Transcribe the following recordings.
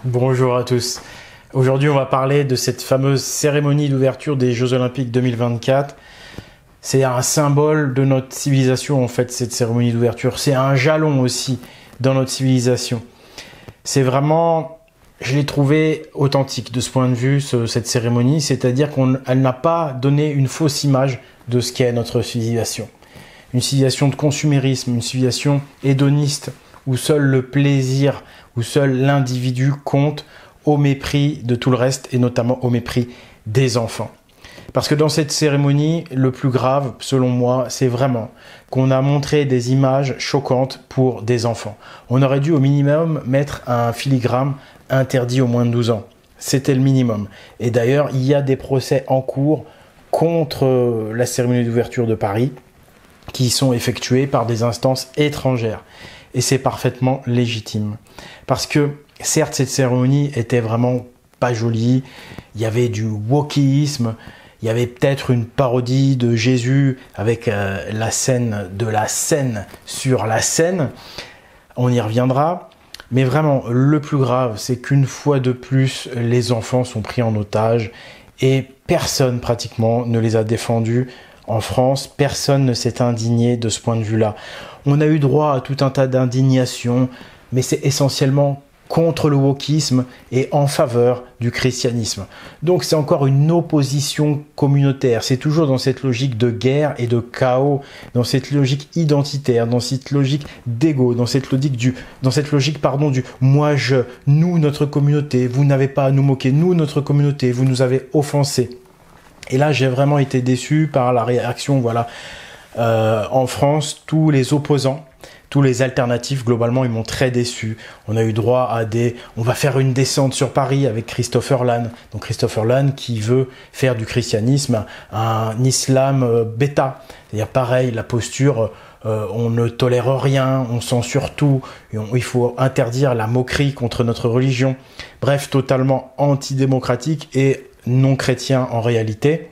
Bonjour à tous. Aujourd'hui, on va parler de cette fameuse cérémonie d'ouverture des Jeux Olympiques 2024. C'est un symbole de notre civilisation, en fait, cette cérémonie d'ouverture. C'est un jalon aussi dans notre civilisation. C'est vraiment, je l'ai trouvé authentique de ce point de vue, cette cérémonie. C'est-à-dire qu'elle n'a pas donné une fausse image de ce qu'est notre civilisation. Une civilisation de consumérisme, une civilisation hédoniste, où seul le plaisir, où seul l'individu compte au mépris de tout le reste et notamment au mépris des enfants. Parce que dans cette cérémonie, le plus grave, selon moi, c'est vraiment qu'on a montré des images choquantes pour des enfants. On aurait dû au minimum mettre un filigrane interdit aux moins de 12 ans. C'était le minimum. Et d'ailleurs, il y a des procès en cours contre la cérémonie d'ouverture de Paris qui sont effectués par des instances étrangères. Et c'est parfaitement légitime. Parce que, certes, cette cérémonie était vraiment pas jolie. Il y avait du wokisme. Il y avait peut-être une parodie de Jésus avec la scène de la scène sur la scène. On y reviendra. Mais vraiment, le plus grave, c'est qu'une fois de plus, les enfants sont pris en otage. Et personne, pratiquement, ne les a défendus. En France, personne ne s'est indigné de ce point de vue-là. On a eu droit à tout un tas d'indignations, mais c'est essentiellement contre le wokisme et en faveur du christianisme. Donc c'est encore une opposition communautaire. C'est toujours dans cette logique de guerre et de chaos, dans cette logique identitaire, dans cette logique d'ego, dans cette logique du moi je, nous notre communauté, vous n'avez pas à nous moquer, nous notre communauté, vous nous avez offensés. Et là j'ai vraiment été déçu par la réaction, voilà. En France, tous les opposants, tous les alternatifs, globalement, ils m'ont très déçu. On a eu droit à on va faire une descente sur Paris avec Christopher Lann. Donc Christopher Lann qui veut faire du christianisme un islam bêta. C'est-à-dire pareil, la posture, on ne tolère rien, on censure tout, il faut interdire la moquerie contre notre religion. Bref, totalement antidémocratique et non chrétien en réalité.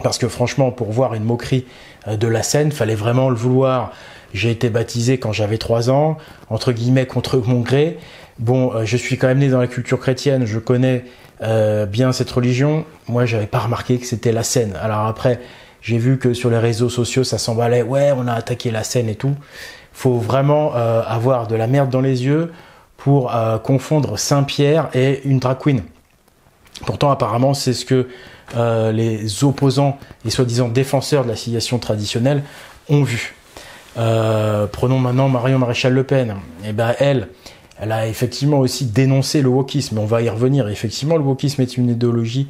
Parce que franchement, pour voir une moquerie de la scène, fallait vraiment le vouloir. J'ai été baptisé quand j'avais 3 ans, entre guillemets contre mon gré. Bon, je suis quand même né dans la culture chrétienne, je connais bien cette religion. Moi, j'avais pas remarqué que c'était la scène. Alors après, j'ai vu que sur les réseaux sociaux, ça s'emballait. Ouais, on a attaqué la scène et tout. Faut vraiment avoir de la merde dans les yeux pour confondre Saint-Pierre et une drag queen. Pourtant, apparemment, c'est ce que les opposants et soi-disant défenseurs de la civilisation traditionnelle ont vu. Prenons maintenant Marion Maréchal Le Pen. Et ben elle a effectivement aussi dénoncé le wokisme. On va y revenir. Effectivement, le wokisme est une idéologie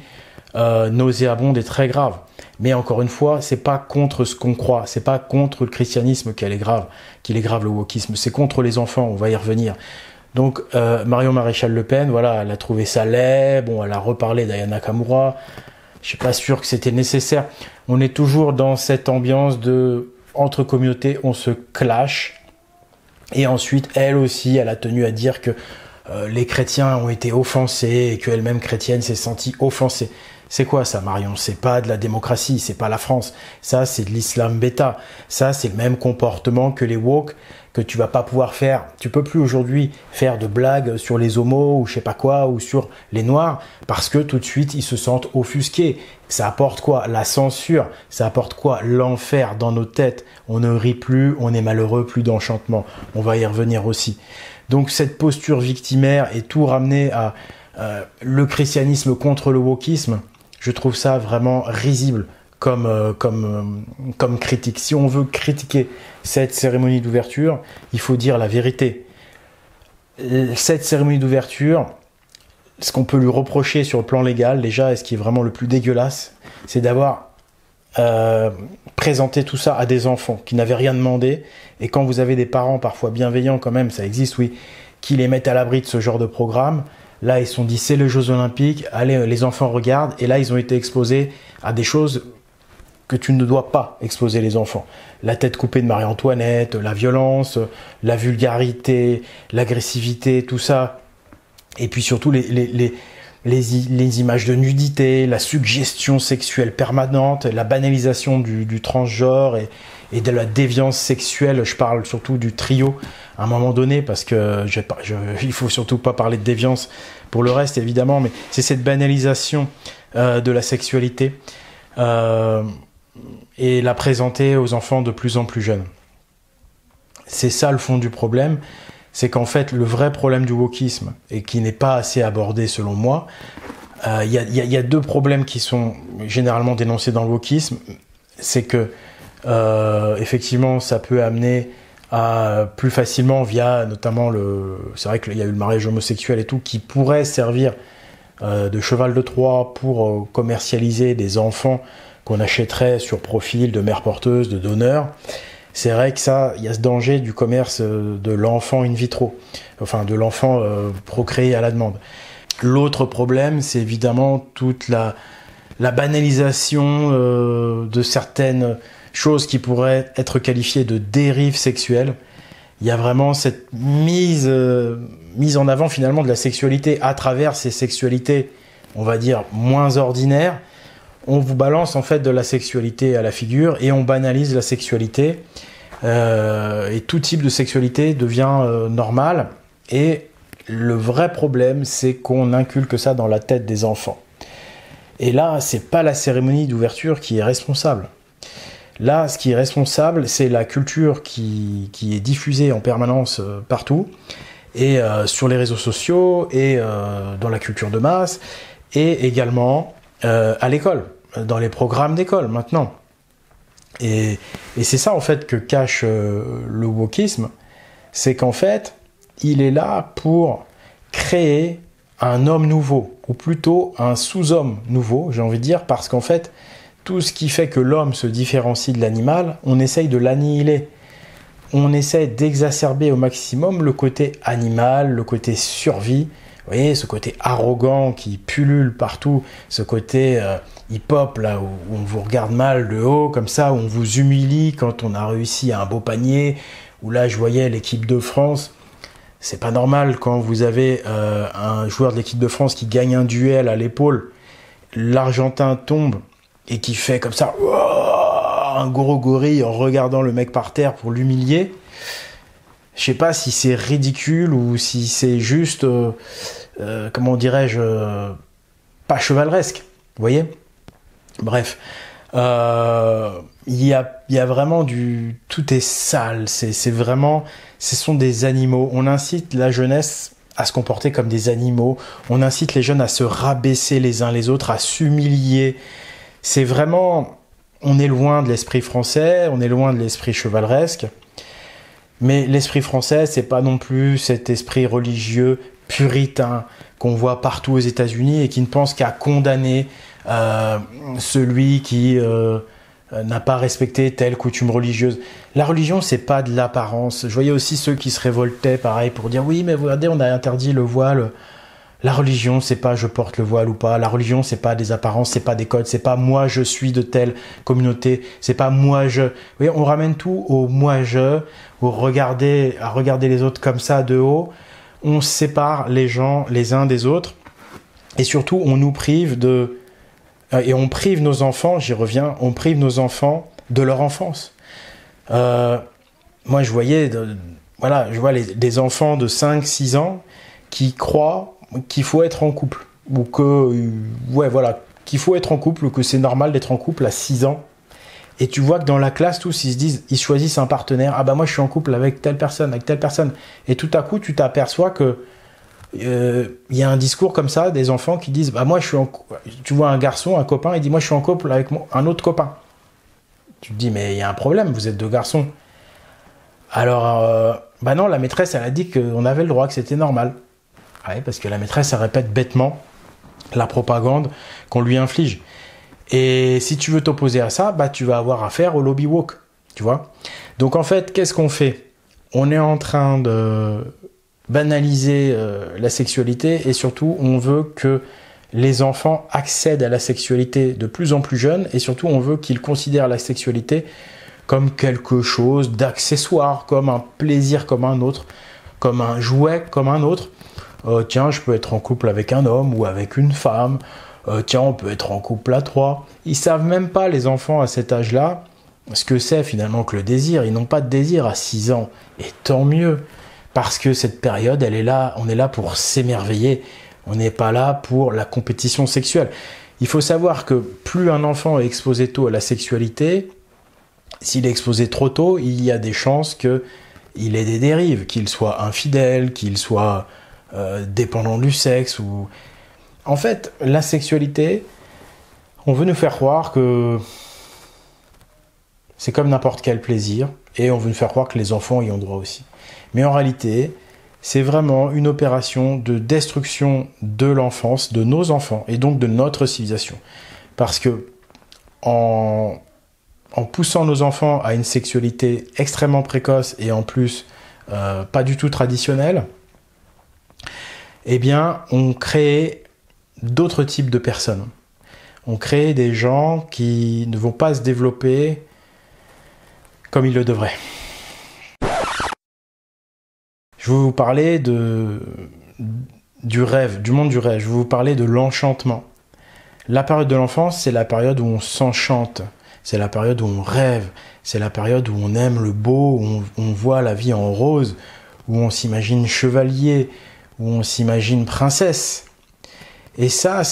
nauséabonde et très grave. Mais encore une fois, c'est pas contre ce qu'on croit. C'est pas contre le christianisme qu'il est grave le wokisme. C'est contre les enfants. On va y revenir. Donc Marion Maréchal Le Pen, voilà, elle a trouvé ça laid. Bon, elle a reparlé d'Aya Nakamura. Je suis pas sûr que c'était nécessaire. On est toujours dans cette ambiance de entre communautés, on se clash. Et ensuite, elle aussi, elle a tenu à dire que les chrétiens ont été offensés et qu'elle-même chrétienne s'est sentie offensée. C'est quoi ça, Marion? C'est pas de la démocratie, c'est pas la France. Ça, c'est de l'islam bêta. Ça, c'est le même comportement que les woke, que tu vas pas pouvoir faire. Tu peux plus aujourd'hui faire de blagues sur les homos ou je sais pas quoi, ou sur les noirs, parce que tout de suite, ils se sentent offusqués. Ça apporte quoi? La censure. Ça apporte quoi? L'enfer dans nos têtes. On ne rit plus, on est malheureux, plus d'enchantement. On va y revenir aussi. Donc cette posture victimaire et tout ramener à le christianisme contre le wokisme, je trouve ça vraiment risible comme critique. Si on veut critiquer cette cérémonie d'ouverture, il faut dire la vérité. Cette cérémonie d'ouverture, ce qu'on peut lui reprocher sur le plan légal, déjà, et ce qui est vraiment le plus dégueulasse, c'est d'avoir présenté tout ça à des enfants qui n'avaient rien demandé. Et quand vous avez des parents parfois bienveillants quand même, ça existe, oui, qui les mettent à l'abri de ce genre de programme, là, ils se sont dit, c'est les Jeux Olympiques, allez, les enfants regardent. Et là, ils ont été exposés à des choses que tu ne dois pas exposer les enfants. La tête coupée de Marie-Antoinette, la violence, la vulgarité, l'agressivité, tout ça. Et puis surtout, les images de nudité, la suggestion sexuelle permanente, la banalisation du transgenre et de la déviance sexuelle. Je parle surtout du trio à un moment donné, parce que il faut surtout pas parler de déviance pour le reste, évidemment, mais c'est cette banalisation de la sexualité et la présenter aux enfants de plus en plus jeunes. C'est ça le fond du problème, c'est qu'en fait le vrai problème du wokisme, et qui n'est pas assez abordé selon moi, il y a deux problèmes qui sont généralement dénoncés dans le wokisme. C'est que effectivement ça peut amener à plus facilement via notamment c'est vrai qu'il y a eu le mariage homosexuel et tout, qui pourrait servir de cheval de Troie pour commercialiser des enfants qu'on achèterait sur profil de mères porteuses, de donneurs. C'est vrai que ça, il y a ce danger du commerce de l'enfant in vitro, enfin de l'enfant procréé à la demande. L'autre problème, c'est évidemment toute la banalisation de certaines choses qui pourraient être qualifiées de dérives sexuelles. Il y a vraiment cette mise en avant finalement de la sexualité à travers ces sexualités, on va dire, moins ordinaires. On vous balance en fait de la sexualité à la figure et on banalise la sexualité. Et tout type de sexualité devient normal. Et le vrai problème, c'est qu'on inculque ça dans la tête des enfants. Et là, c'est pas la cérémonie d'ouverture qui est responsable. Là, ce qui est responsable, c'est la culture qui est diffusée en permanence partout, et sur les réseaux sociaux, et dans la culture de masse, et également à l'école, dans les programmes d'école maintenant. Et c'est ça en fait que cache le wokisme, c'est qu'en fait, il est là pour créer un homme nouveau, ou plutôt un sous-homme nouveau, j'ai envie de dire, parce qu'en fait, tout ce qui fait que l'homme se différencie de l'animal, on essaye de l'annihiler. On essaie d'exacerber au maximum le côté animal, le côté survie. Vous voyez, ce côté arrogant qui pullule partout, ce côté hip-hop, là, où on vous regarde mal de haut, comme ça, où on vous humilie quand on a réussi à un beau panier, où là, je voyais l'équipe de France. C'est pas normal quand vous avez un joueur de l'équipe de France qui gagne un duel à l'épaule, l'Argentin tombe, et qui fait comme ça un gros gorille en regardant le mec par terre pour l'humilier. Je sais pas si c'est ridicule ou si c'est juste, comment dirais-je, pas chevaleresque. Vous voyez ? Bref, il y a vraiment tout est sale. C'est vraiment, ce sont des animaux. On incite la jeunesse à se comporter comme des animaux. On incite les jeunes à se rabaisser les uns les autres, à s'humilier. C'est vraiment, on est loin de l'esprit français, on est loin de l'esprit chevaleresque, mais l'esprit français, c'est pas non plus cet esprit religieux puritain qu'on voit partout aux États-Unis et qui ne pense qu'à condamner celui qui n'a pas respecté telle coutume religieuse. La religion, c'est pas de l'apparence. Je voyais aussi ceux qui se révoltaient, pareil, pour dire oui, mais regardez, on a interdit le voile. La religion, c'est pas je porte le voile ou pas. La religion, c'est pas des apparences, c'est pas des codes, c'est pas moi je suis de telle communauté, c'est pas moi je. Vous voyez, on ramène tout au moi je, à regarder les autres comme ça de haut. On sépare les gens les uns des autres et surtout on nous prive et on prive nos enfants. J'y reviens, on prive nos enfants de leur enfance. Moi, je voyais, je vois des enfants de 5-6 ans qui croient qu'il faut être en couple, ou qu'il faut être en couple, ou que c'est normal d'être en couple à 6 ans. Et tu vois que dans la classe, tous, ils choisissent un partenaire. Ah bah moi, je suis en couple avec telle personne. Et tout à coup, tu t'aperçois que y a un discours comme ça, des enfants qui disent, bah moi, tu vois un garçon, un copain, il dit, moi, je suis en couple avec un autre copain. Tu te dis, mais il y a un problème, vous êtes deux garçons. Alors, bah non, la maîtresse, elle a dit qu'on avait le droit, que c'était normal. Ouais, parce que la maîtresse, elle répète bêtement la propagande qu'on lui inflige. Et si tu veux t'opposer à ça, bah tu vas avoir affaire au lobby woke, tu vois. Donc en fait, qu'est-ce qu'on fait ? On est en train de banaliser la sexualité et surtout, on veut que les enfants accèdent à la sexualité de plus en plus jeunes et surtout, on veut qu'ils considèrent la sexualité comme quelque chose d'accessoire, comme un plaisir comme un autre, comme un jouet comme un autre. Tiens, je peux être en couple avec un homme ou avec une femme. Tiens, on peut être en couple à 3. Ils savent même pas, les enfants à cet âge-là, ce que c'est finalement que le désir. Ils n'ont pas de désir à 6 ans. Et tant mieux. Parce que cette période, elle est là, on est là pour s'émerveiller. On n'est pas là pour la compétition sexuelle. Il faut savoir que plus un enfant est exposé tôt à la sexualité, s'il est exposé trop tôt, il y a des chances qu'il ait des dérives, qu'il soit infidèle, qu'il soit dépendant du sexe. Ou... En fait, la sexualité, on veut nous faire croire que c'est comme n'importe quel plaisir, et on veut nous faire croire que les enfants y ont droit aussi. Mais en réalité, c'est vraiment une opération de destruction de l'enfance, de nos enfants, et donc de notre civilisation. Parce que en poussant nos enfants à une sexualité extrêmement précoce, et en plus pas du tout traditionnelle, eh bien, on crée d'autres types de personnes. On crée des gens qui ne vont pas se développer comme ils le devraient. Je vais vous parler du rêve, du monde du rêve. Je vais vous parler de l'enchantement. La période de l'enfance, c'est la période où on s'enchante. C'est la période où on rêve. C'est la période où on aime le beau, où on voit la vie en rose, où on s'imagine chevalier, où on s'imagine princesse. Et ça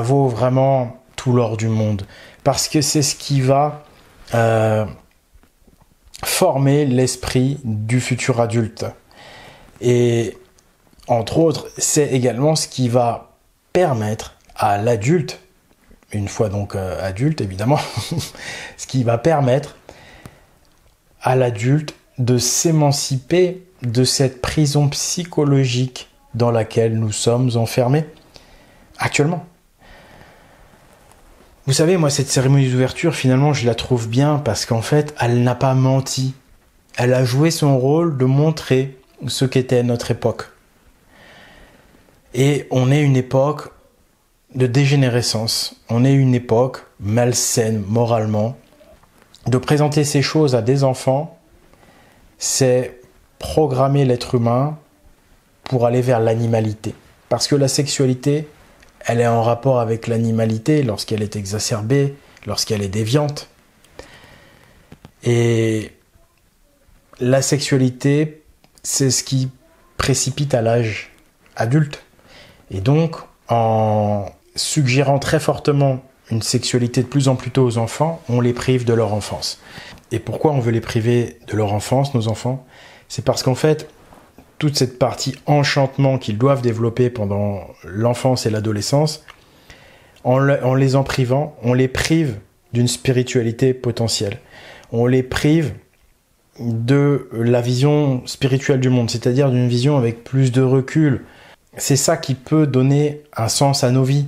vaut vraiment tout l'or du monde. Parce que c'est ce qui va former l'esprit du futur adulte. Et entre autres, c'est également ce qui va permettre à l'adulte, une fois donc adulte évidemment, ce qui va permettre à l'adulte de s'émanciper de cette prison psychologique dans laquelle nous sommes enfermés actuellement. Vous savez, moi, cette cérémonie d'ouverture, finalement, je la trouve bien parce qu'en fait, elle n'a pas menti. Elle a joué son rôle de montrer ce qu'était notre époque. Et on est une époque de dégénérescence. On est une époque malsaine moralement. De présenter ces choses à des enfants, c'est programmer l'être humain pour aller vers l'animalité. Parce que la sexualité, elle est en rapport avec l'animalité lorsqu'elle est exacerbée, lorsqu'elle est déviante. Et la sexualité, c'est ce qui précipite à l'âge adulte. Et donc, en suggérant très fortement une sexualité de plus en plus tôt aux enfants, on les prive de leur enfance. Et pourquoi on veut les priver de leur enfance, nos enfants ? C'est parce qu'en fait, toute cette partie enchantement qu'ils doivent développer pendant l'enfance et l'adolescence, en les en privant, on les prive d'une spiritualité potentielle. On les prive de la vision spirituelle du monde, c'est-à-dire d'une vision avec plus de recul. C'est ça qui peut donner un sens à nos vies.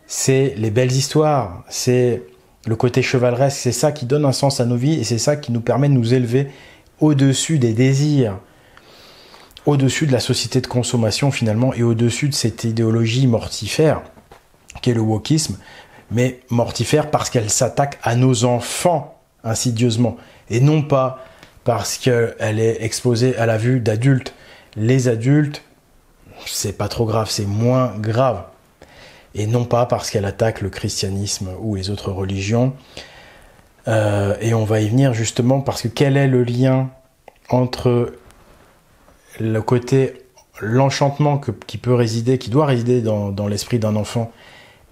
C'est les belles histoires, c'est le côté chevaleresque, c'est ça qui donne un sens à nos vies et c'est ça qui nous permet de nous élever au-dessus des désirs, au-dessus de la société de consommation finalement et au-dessus de cette idéologie mortifère qu'est le wokisme, mais mortifère parce qu'elle s'attaque à nos enfants insidieusement et non pas parce qu'elle est exposée à la vue d'adultes. Les adultes, c'est pas trop grave, c'est moins grave. Et non pas parce qu'elle attaque le christianisme ou les autres religions. Et on va y venir justement parce que quel est le lien entre le côté, l'enchantement qui peut résider, qui doit résider dans l'esprit d'un enfant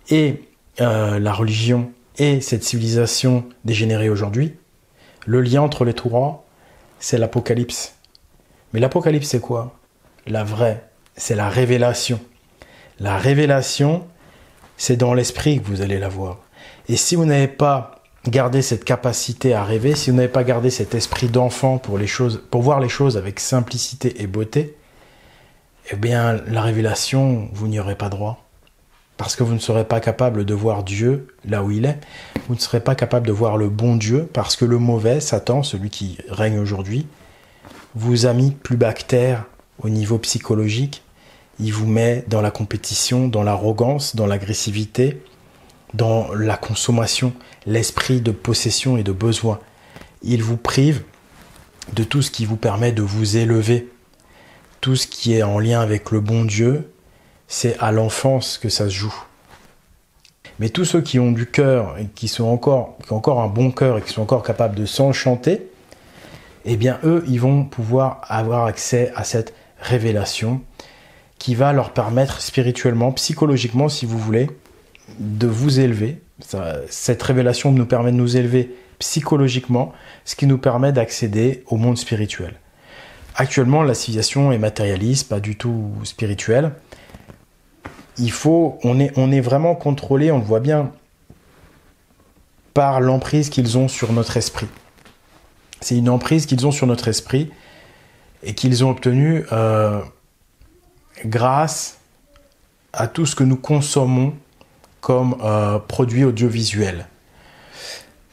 et la religion et cette civilisation dégénérée aujourd'hui. Le lien entre les trois, c'est l'Apocalypse. Mais l'Apocalypse, c'est quoi ? La vraie, c'est la révélation. La révélation, c'est dans l'esprit que vous allez la voir. Et si vous n'avez pas gardé cette capacité à rêver, si vous n'avez pas gardé cet esprit d'enfant pour voir les choses avec simplicité et beauté, eh bien, la révélation, vous n'y aurez pas droit. Parce que vous ne serez pas capable de voir Dieu là où il est. Vous ne serez pas capable de voir le bon Dieu parce que le mauvais, Satan, celui qui règne aujourd'hui, vous a mis plus bas que terre au niveau psychologique. Il vous met dans la compétition, dans l'arrogance, dans l'agressivité, dans la consommation, l'esprit de possession et de besoin. Il vous prive de tout ce qui vous permet de vous élever. tout ce qui est en lien avec le bon Dieu, c'est à l'enfance que ça se joue. Mais tous ceux qui ont du cœur et qui ont encore un bon cœur et qui sont encore capables de s'enchanter, eh bien eux, ils vont pouvoir avoir accès à cette révélation qui va leur permettre spirituellement, psychologiquement, si vous voulez, de vous élever. Cette révélation nous permet de nous élever psychologiquement, ce qui nous permet d'accéder au monde spirituel. Actuellement, la civilisation est matérialiste, pas du tout spirituelle. On est vraiment contrôlé, on le voit bien, par l'emprise qu'ils ont sur notre esprit. C'est une emprise qu'ils ont sur notre esprit et qu'ils ont obtenue grâce à tout ce que nous consommons comme produits audiovisuels.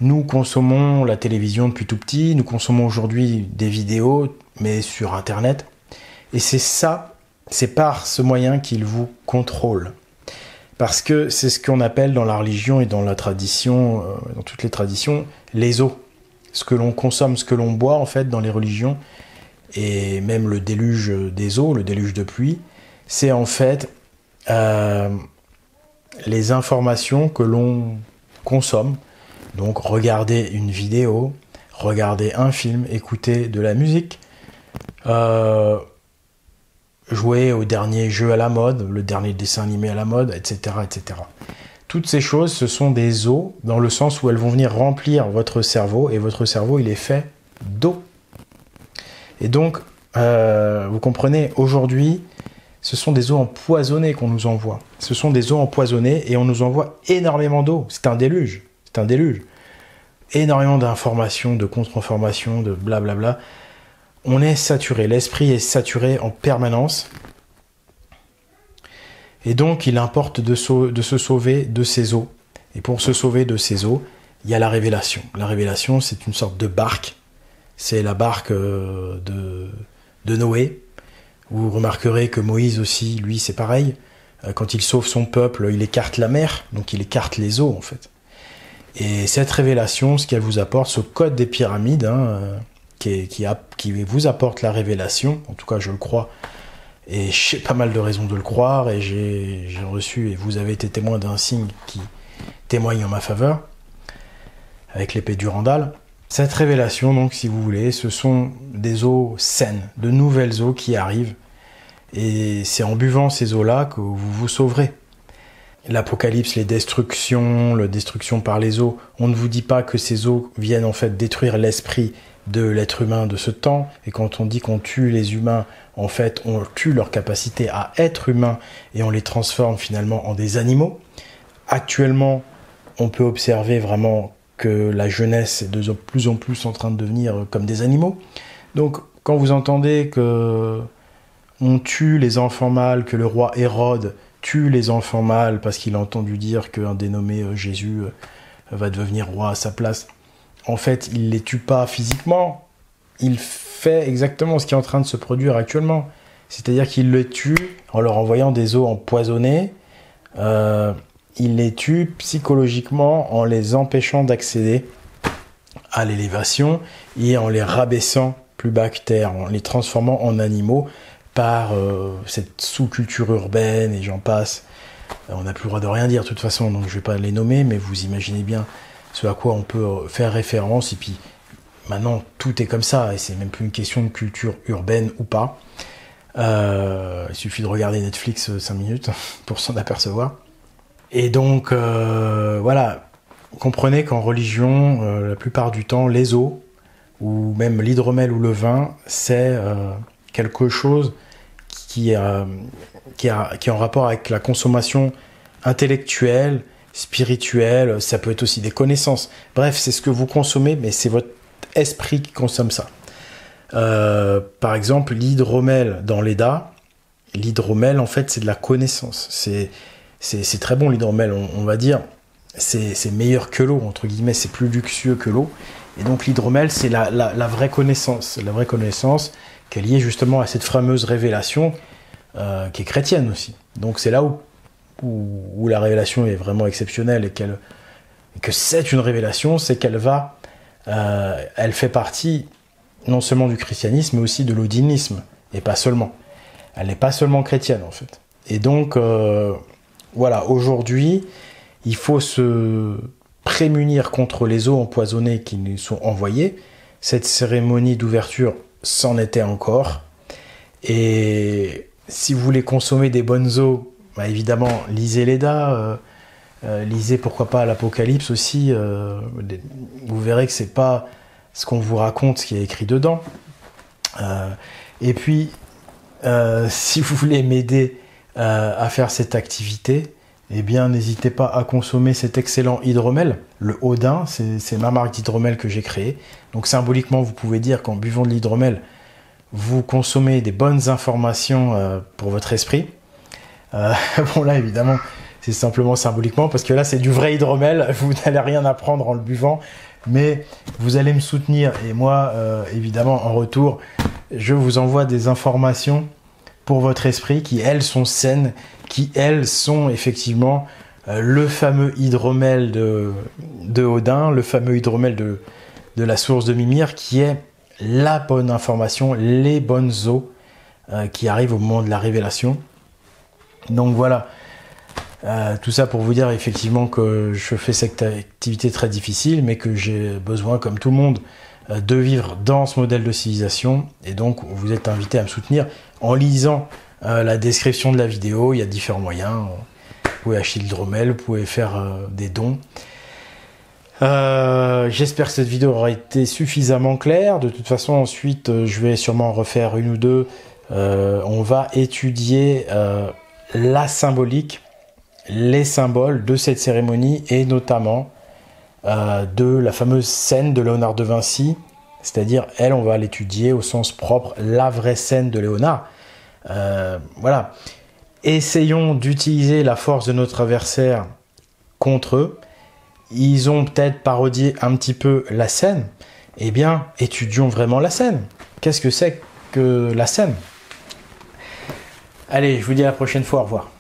Nous consommons la télévision depuis tout petit, nous consommons aujourd'hui des vidéos, mais sur Internet. Et c'est par ce moyen qu'ils vous contrôlent. Parce que c'est ce qu'on appelle dans la religion et dans la tradition, dans toutes les traditions, les eaux. Ce que l'on consomme, ce que l'on boit en fait dans les religions, et même le déluge des eaux, le déluge de pluie, c'est en fait les informations que l'on consomme. Donc regarder une vidéo, regarder un film, écouter de la musique, jouer au dernier jeu à la mode, le dernier dessin animé à la mode, etc., etc. Toutes ces choses, ce sont des eaux, dans le sens où elles vont venir remplir votre cerveau, et votre cerveau, il est fait d'eau. Et donc, vous comprenez, aujourd'hui, ce sont des eaux empoisonnées qu'on nous envoie. Ce sont des eaux empoisonnées, et on nous envoie énormément d'eau. C'est un déluge. C'est un déluge. Énormément d'informations, de contre-informations, de blablabla. On est saturé. L'esprit est saturé en permanence. Et donc, il importe de se sauver de ces eaux. Et pour se sauver de ces eaux, il y a la révélation. La révélation, c'est une sorte de barque. C'est la barque de Noé. Vous remarquerez que Moïse aussi, lui, c'est pareil. Quand il sauve son peuple, il écarte la mer. Donc, il écarte les eaux, en fait. Et cette révélation, ce qu'elle vous apporte, ce code des pyramides, qui vous apporte la révélation, en tout cas, je le crois, et j'ai pas mal de raisons de le croire, et j'ai reçu, et vous avez été témoin d'un signe qui témoigne en ma faveur, avec l'épée du Randall. Cette révélation, donc, si vous voulez, ce sont des eaux saines, de nouvelles eaux qui arrivent, et c'est en buvant ces eaux-là que vous vous sauverez. L'Apocalypse, les destructions, la destruction par les eaux, on ne vous dit pas que ces eaux viennent en fait détruire l'esprit de l'être humain de ce temps, et quand on dit qu'on tue les humains, en fait on tue leur capacité à être humains et on les transforme finalement en des animaux. Actuellement, on peut observer vraiment que la jeunesse est de plus en plus en train de devenir comme des animaux. Donc quand vous entendez que on tue les enfants mâles, que le roi Hérode tue les enfants mâles parce qu'il a entendu dire qu'un dénommé Jésus va devenir roi à sa place, en fait, il ne les tue pas physiquement, il fait exactement ce qui est en train de se produire actuellement. C'est-à-dire qu'il les tue en leur envoyant des eaux empoisonnées, il les tue psychologiquement en les empêchant d'accéder à l'élévation et en les rabaissant plus bas que terre, en les transformant en animaux par cette sous-culture urbaine et j'en passe. On n'a plus le droit de rien dire de toute façon, donc je ne vais pas les nommer, mais vous imaginez bien ce à quoi on peut faire référence. Et puis maintenant, tout est comme ça, et c'est même plus une question de culture urbaine ou pas. Il suffit de regarder Netflix 5 minutes pour s'en apercevoir. Et donc, voilà, comprenez qu'en religion, la plupart du temps, les eaux, ou même l'hydromel ou le vin, c'est quelque chose qui est en rapport avec la consommation intellectuelle, spirituelle, ça peut être aussi des connaissances. Bref, c'est ce que vous consommez, mais c'est votre esprit qui consomme ça. Par exemple, l'hydromel dans l'EDA, l'hydromel, en fait, c'est de la connaissance. C'est très bon, l'hydromel, on va dire. C'est meilleur que l'eau, entre guillemets, c'est plus luxueux que l'eau. Et donc, l'hydromel, c'est la vraie connaissance. La vraie connaissance qui est liée justement à cette fameuse révélation qui est chrétienne aussi. Donc, c'est là où la révélation est vraiment exceptionnelle et que c'est une révélation, c'est qu'elle elle fait partie non seulement du christianisme, mais aussi de l'odinisme, et pas seulement. Elle n'est pas seulement chrétienne, en fait. Et donc, voilà, aujourd'hui, il faut se prémunir contre les eaux empoisonnées qui nous sont envoyées. Cette cérémonie d'ouverture c'en était encore. Et si vous voulez consommer des bonnes eaux, bah évidemment, lisez l'Eda, lisez pourquoi pas l'Apocalypse aussi. Vous verrez que c'est pas ce qu'on vous raconte, ce qui est écrit dedans. Et puis, si vous voulez m'aider à faire cette activité, eh bien, n'hésitez pas à consommer cet excellent hydromel, le Odin. C'est ma marque d'hydromel que j'ai créée. Donc, symboliquement, vous pouvez dire qu'en buvant de l'hydromel, vous consommez des bonnes informations pour votre esprit. Bon, là, évidemment, c'est simplement symboliquement, parce que là, c'est du vrai hydromel. Vous n'allez rien apprendre en le buvant, mais vous allez me soutenir. Et moi, évidemment, en retour, je vous envoie des informations pour votre esprit qui, elles, sont saines, qui, elles, sont effectivement le fameux hydromel de Odin, le fameux hydromel de la source de Mimir, qui est la bonne information, les bonnes eaux qui arrivent au moment de la révélation. Donc voilà, tout ça pour vous dire effectivement que je fais cette activité très difficile, mais que j'ai besoin, comme tout le monde, de vivre dans ce modèle de civilisation. Et donc, vous êtes invité à me soutenir en lisant la description de la vidéo. Il y a différents moyens. Vous pouvez acheter l'hydromel, vous pouvez faire des dons. J'espère que cette vidéo aura été suffisamment claire. De toute façon, ensuite, je vais sûrement en refaire une ou deux. On va étudier la symbolique, les symboles de cette cérémonie et notamment de la fameuse scène de Léonard de Vinci. C'est-à-dire, elle, on va l'étudier au sens propre, la vraie scène de Léonard. Voilà. Essayons d'utiliser la force de notre adversaire contre eux. Ils ont peut-être parodié un petit peu la scène. Eh bien, étudions vraiment la scène. Qu'est-ce que c'est que la scène ? Allez, je vous dis à la prochaine fois. Au revoir.